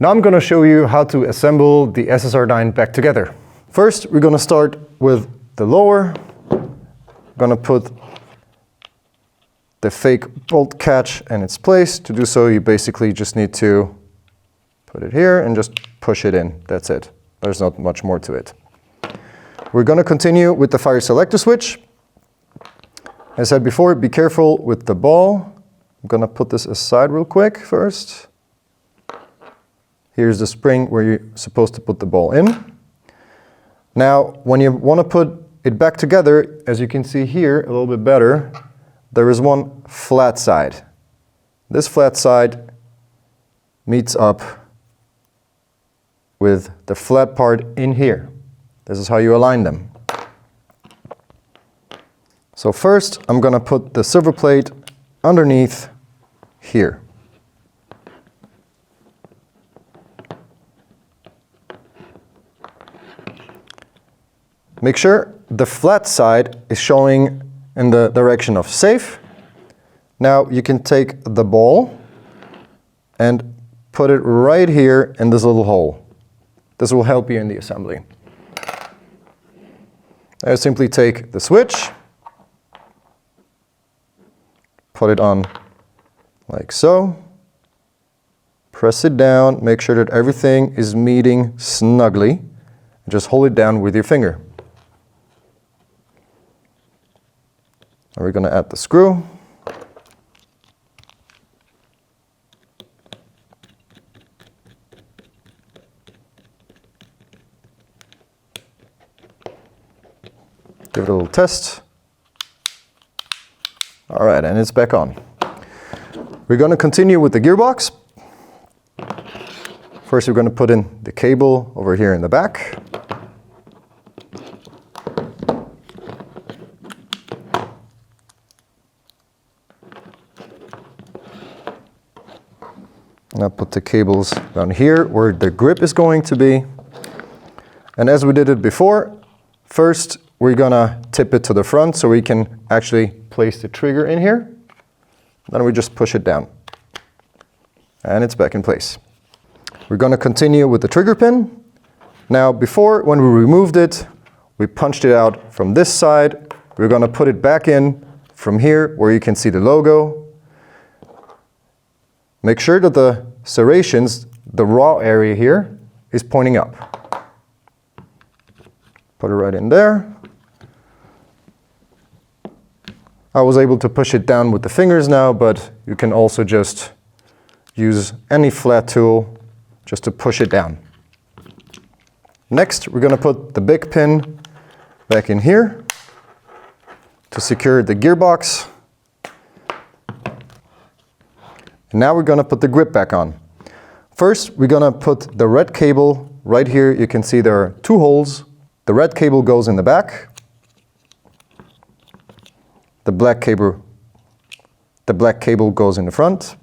Now I'm going to show you how to assemble the SSR9 back together. First, we're going to start with the lower. I'm going to put the fake bolt catch in its place. To do so, you basically just need to put it here and just push it in. That's it. There's not much more to it. We're going to continue with the fire selector switch. As I said before, be careful with the ball. I'm going to put this aside real quick first. Here's the spring where you're supposed to put the ball in. Now, when you want to put it back together, as you can see here a little bit better, there is one flat side. This flat side meets up with the flat part in here. This is how you align them. So first, I'm going to put the silver plate underneath here. Make sure the flat side is showing in the direction of safe. Now you can take the ball and put it right here in this little hole. This will help you in the assembly. I simply take the switch, put it on like so, press it down, make sure that everything is meeting snugly, and just hold it down with your finger. Now we're going to add the screw. Give it a little test. All right, and it's back on. We're going to continue with the gearbox. First, we're going to put in the cable over here in the back. And I'll put the cables down here where the grip is going to be. And as we did it before, first we're going to tip it to the front so we can actually place the trigger in here. Then we just push it down. And it's back in place. We're going to continue with the trigger pin. Now before, when we removed it, we punched it out from this side. We're going to put it back in from here where you can see the logo. Make sure that the serrations, the raw area here, is pointing up. Put it right in there. I was able to push it down with the fingers now, but you can also just use any flat tool just to push it down. Next, we're going to put the big pin back in here to secure the gearbox. And now we're going to put the grip back on. First, we're going to put the red cable right here. You can see there are two holes. The red cable goes in the back. The black cable goes in the front.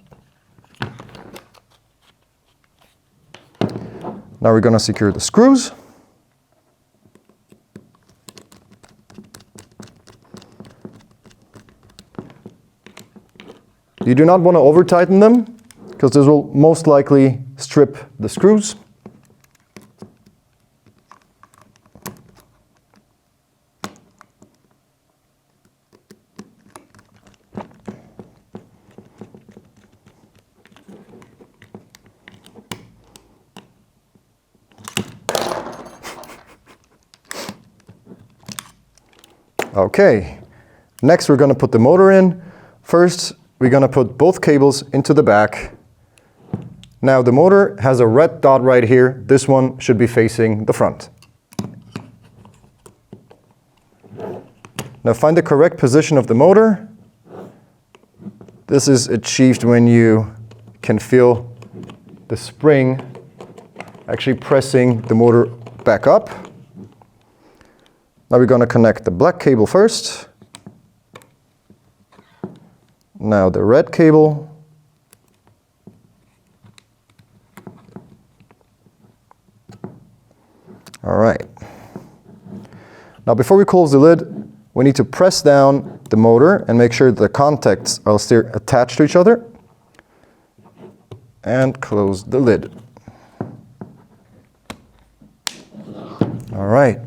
Now we're going to secure the screws. You do not want to over-tighten them, because this will most likely strip the screws. Okay, next we're going to put the motor in. First, we're going to put both cables into the back. Now the motor has a red dot right here. This one should be facing the front. Now find the correct position of the motor. This is achieved when you can feel the spring actually pressing the motor back up. Now we're going to connect the black cable first. Now the red cable. All right. Now before we close the lid, we need to press down the motor and make sure the contacts are still attached to each other. And close the lid. All right.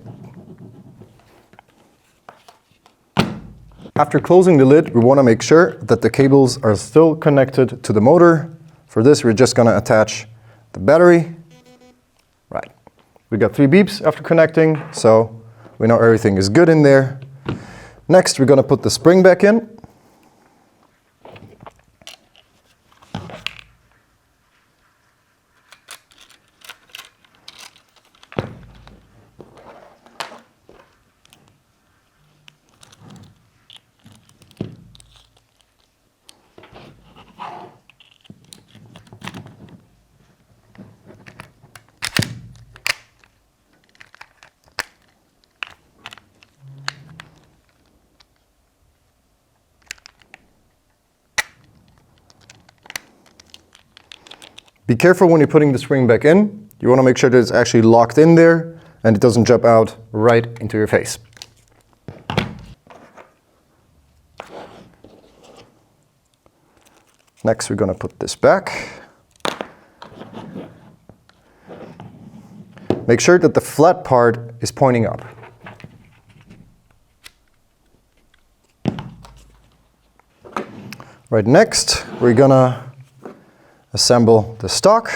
After closing the lid, we want to make sure that the cables are still connected to the motor. For this, we're just going to attach the battery. Right. We got 3 beeps after connecting, so we know everything is good in there. Next, we're going to put the spring back in. Be careful when you're putting the spring back in. You want to make sure that it's actually locked in there and it doesn't jump out right into your face. Next, we're going to put this back. Make sure that the flat part is pointing up. Right, next, we're going to assemble the stock.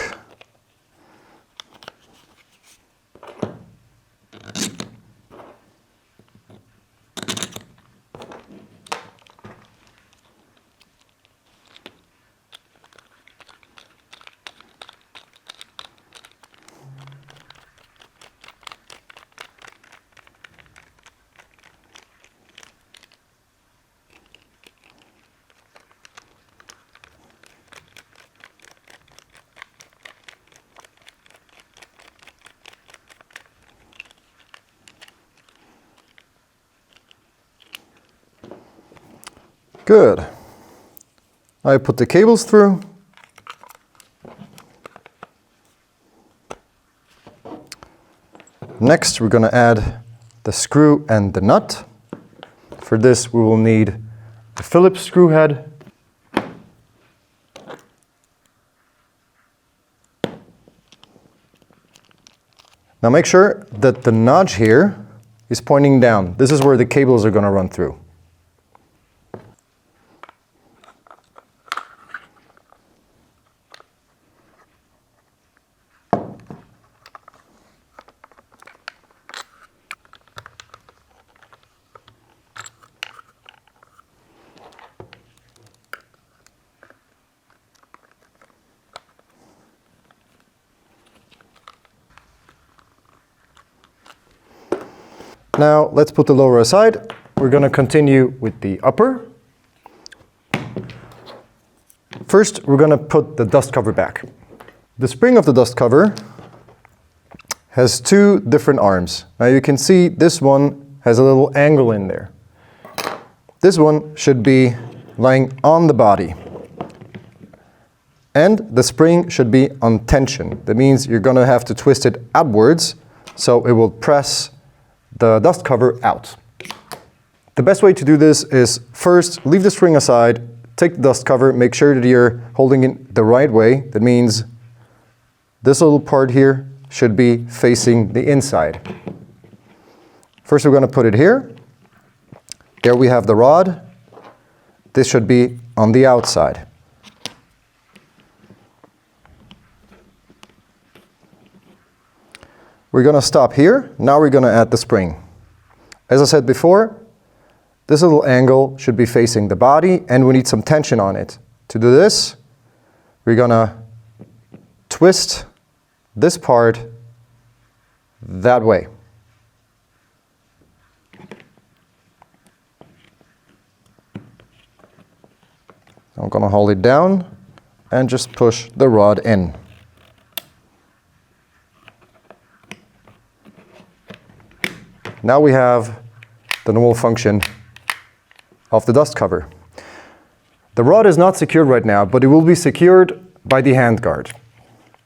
Good. I put the cables through. Next, we're going to add the screw and the nut. For this, we will need the Phillips screw head. Now make sure that the notch here is pointing down. This is where the cables are going to run through. Now let's put the lower aside. We're going to continue with the upper. First, we're going to put the dust cover back. The spring of the dust cover has 2 different arms. Now you can see this one has a little angle in there. This one should be lying on the body. And the spring should be on tension. That means you're going to have to twist it outwards so it will press the dust cover out. The best way to do this is first leave the spring aside, take the dust cover, make sure that you're holding it the right way. That means this little part here should be facing the inside. First we're going to put it here. There we have the rod. This should be on the outside. We're going to stop here. Now we're going to add the spring. As I said before, this little angle should be facing the body and we need some tension on it. To do this, we're going to twist this part that way. I'm going to hold it down and just push the rod in. Now we have the normal function of the dust cover. The rod is not secured right now, but it will be secured by the handguard.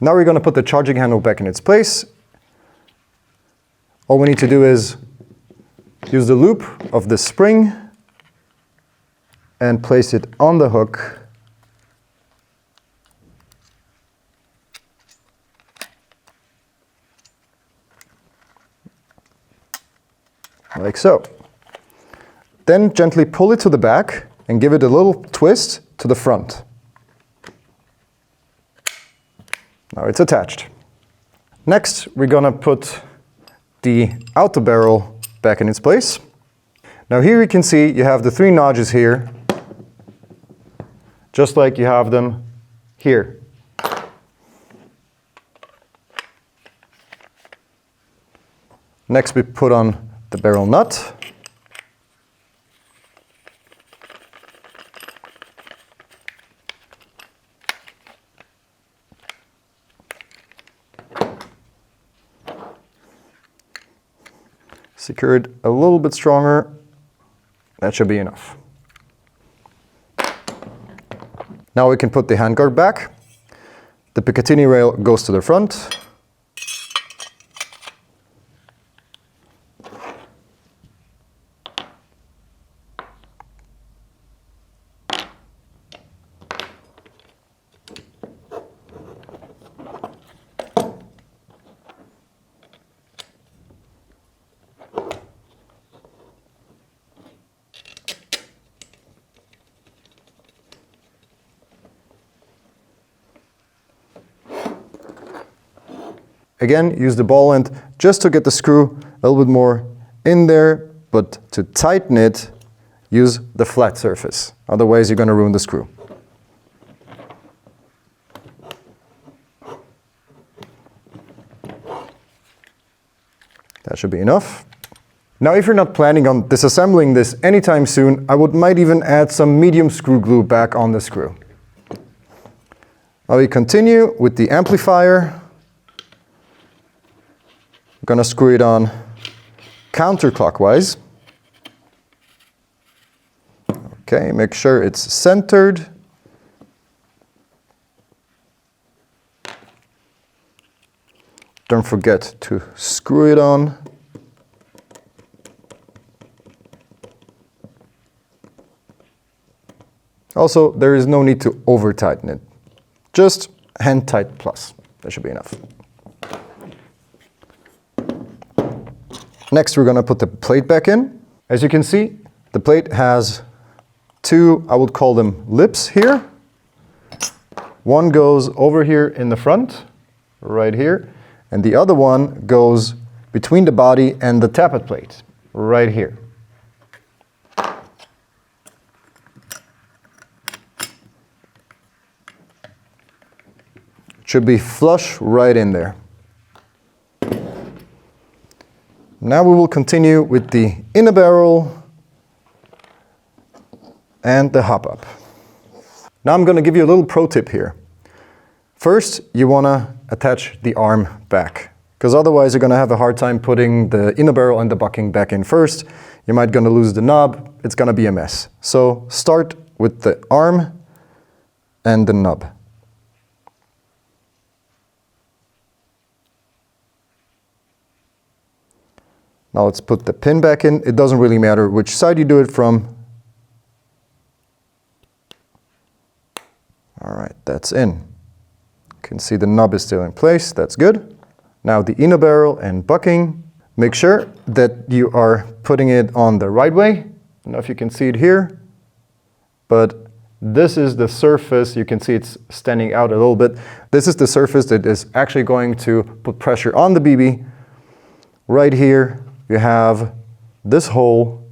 Now we're going to put the charging handle back in its place. All we need to do is use the loop of the spring and place it on the hook. like so. Then gently pull it to the back and give it a little twist to the front. Now it's attached. Next, we're gonna put the outer barrel back in its place. Now here you can see you have the 3 notches here, just like you have them here. Next we put on the barrel nut. Secure it a little bit stronger. That should be enough. Now we can put the handguard back. The Picatinny rail goes to the front. Again, use the ball end just to get the screw a little bit more in there, but to tighten it, use the flat surface. Otherwise, you're going to ruin the screw. That should be enough. Now, if you're not planning on disassembling this anytime soon, I might even add some medium screw glue back on the screw. Now we continue with the amplifier. I'm going to screw it on counterclockwise. Okay, make sure it's centered. Don't forget to screw it on. Also, there is no need to over tighten it. Just hand tight plus. That should be enough. Next, we're going to put the plate back in. As you can see, the plate has 2, I would call them lips here. One goes over here in the front, right here, and the other one goes between the body and the tappet plate, right here. It should be flush right in there. Now we will continue with the inner barrel and the hop-up. Now I'm going to give you a little pro tip here. First, you want to attach the arm back, because otherwise you're going to have a hard time putting the inner barrel and the bucking back in first. You might going to lose the knob. It's going to be a mess. So start with the arm and the nub. Now let's put the pin back in. It doesn't really matter which side you do it from. All right, that's in. You can see the nub is still in place. That's good. Now the inner barrel and bucking. Make sure that you are putting it on the right way. I don't know if you can see it here, but this is the surface. You can see it's standing out a little bit. This is the surface that is actually going to put pressure on the BB. Right here, you have this hole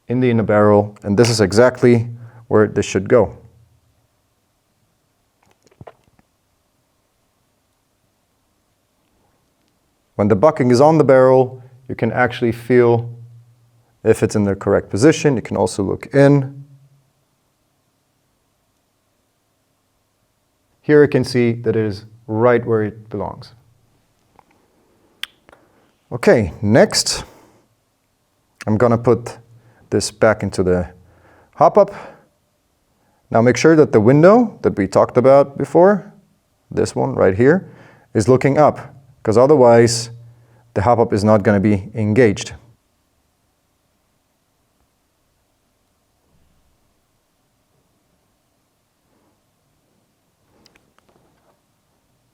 in the inner barrel, and this is exactly where this should go. When the bucking is on the barrel, you can actually feel if it's in the correct position. You can also look in. Here you can see that it is right where it belongs. Okay, next, I'm going to put this back into the hop-up. Now make sure that the window that we talked about before, this one right here, is looking up, because otherwise the hop-up is not going to be engaged.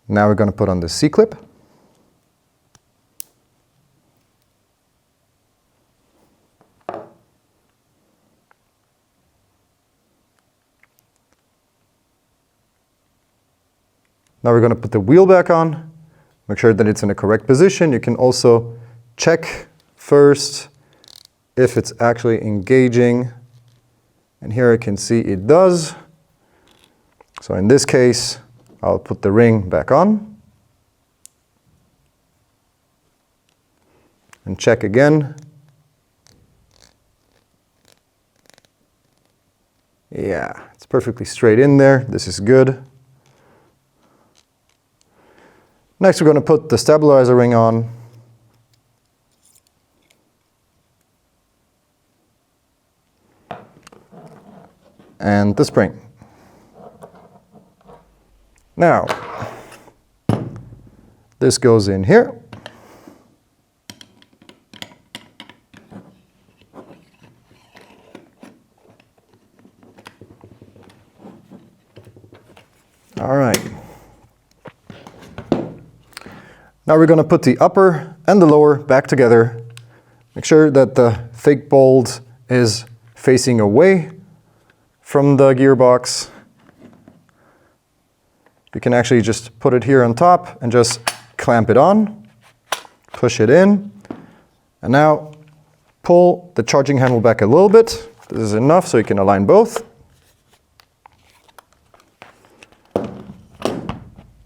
Now we're going to put on the C-clip. Now we're going to put the wheel back on, make sure that it's in the correct position. You can also check first if it's actually engaging. And here I can see it does. So in this case, I'll put the ring back on. And check again. Yeah, it's perfectly straight in there. This is good. Next, we're going to put the stabilizer ring on. And the spring. Now, this goes in here. All right. Now we're going to put the upper and the lower back together. Make sure that the fake bolt is facing away from the gearbox. You can actually just put it here on top and just clamp it on, push it in, and now pull the charging handle back a little bit. This is enough so you can align both.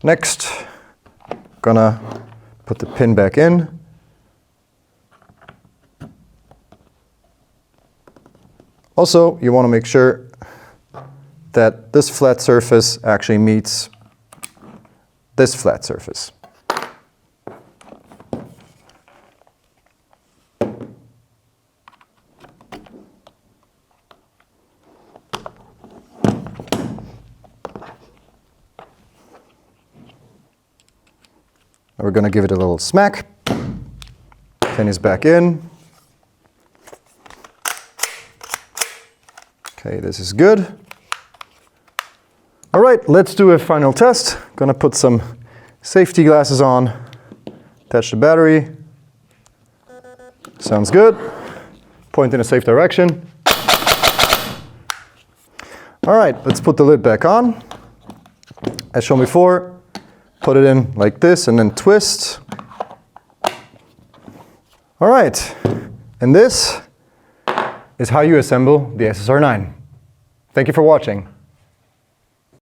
Next, gonna put the pin back in. Also, you want to make sure that this flat surface actually meets this flat surface. We're going to give it a little smack. Pin is back in. Okay, this is good. All right, let's do a final test. Gonna put some safety glasses on, attach the battery. Sounds good. Point in a safe direction. All right, let's put the lid back on. As shown before, put it in like this and then twist. All right, and this is how you assemble the SSR9. Thank you for watching.